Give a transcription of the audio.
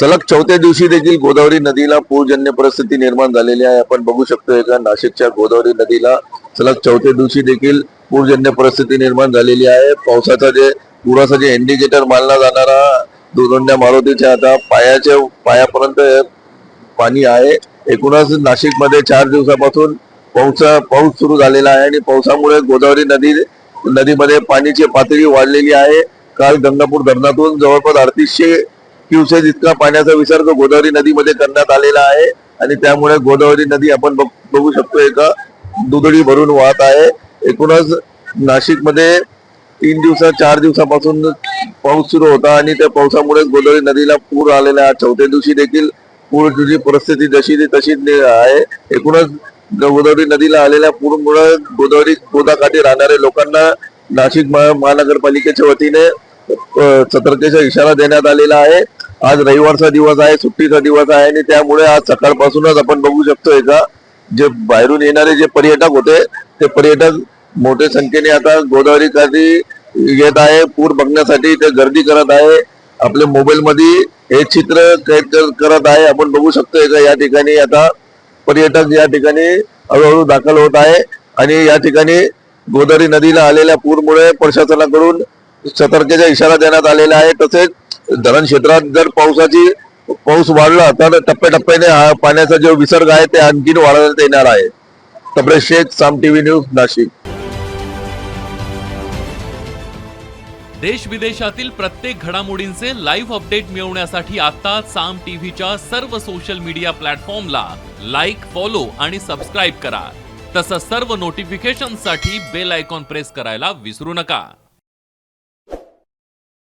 सलग चौथ्या दिवशी देखील गोदावरी नदीला पूरजन्य परिस्थिती निर्माण झालेली आहे। आपण बघू शकतोय का नाशिकच्या गोदावरी नदीला सलग चौथ्या दिवशी देखील पूरजन्य परिस्थिती निर्माण झालेली आहे। पावसाचा जे पुराचा जे इंडिकेटर मानला जाणारा दुधोंड्या मारुतीच्या आता पायापर्यंत पाणी आहे। एकूणच नाशिकमध्ये 4 दिवसापासून पाऊस सुरू झालेला आहे आणि पावसामुळे गोदावरी नदीमध्ये पाण्याची पातळी वाढलेली आहे। काल गंगापूर धरणातून जवळपास 3800 क्युसेक इतका पाण्याचा विसर्ग गोदावरी नदीमध्ये करण्यात आलेला आहे आणि त्यामुळे गोदावरी नदी आपण बघू शकतोय का दुधडी भरून वाहत आहे। एकूणच नाशिकमध्ये 4 दिवसापासून पाऊस सुरू होता आणि त्या पावसामुळे गोदावरी नदीला पूर आलेला आहे। चौथ्या दिवशी देखील पूरची परिस्थिती जशी तशी आहे। एकूणच गोदावरी नदीला आलेल्या पूरमुळे गोदाकाठी राहणाऱ्या लोकांना नाशिक महानगरपालिकेच्या वतीने सतर्कतेचा इशारा देण्यात आलेला आहे। आज रविवारचा दिवस आहे, सुट्टीचा दिवस आहे आणि त्यामुळे आज सकाळपासूनच आपण बघू शकतोय का जे बाहेरून येणारे जे पर्यटक होते ते पर्यटक मोठ्या संख्येने आता गोदावरी काठी येत आहे। पूर बघण्यासाठी ते गर्दी करत आहे। आपल्या मोबाईल मध्ये हे चित्र कैद करत आहे। आपण बघू शकतोय का या ठिकाणी आता पर्यटक या ठिकाणी हळूहळू दाखल होत आहे आणि या ठिकाणी गोदावरी नदीला आलेल्या पूरमुळे प्रशासनाकडून सतर्कतेचा इशारा देण्यात आलेला आहे। तसेच धरण क्षेत्रात जर पाऊस वाढला तर टप्प्याटप्प्याने पाण्याचा जो विसर्ग आहे ते आणखीन वाढवण्यात येणार आहे। तब्रेज शेख, साम टीव्ही न्यूज, नाशिक। देश विदेशातील प्रत्येक घडामोडींचे लाईव्ह अपडेट मिळवण्यासाठी आता साम टीव्हीच्या सर्व सोशल मीडिया प्लॅटफॉर्मला लाईक, फॉलो आणि सबस्क्राईब करा। तसंच सर्व नोटिफिकेशनसाठी बेल आयकॉन प्रेस करायला विसरू नका।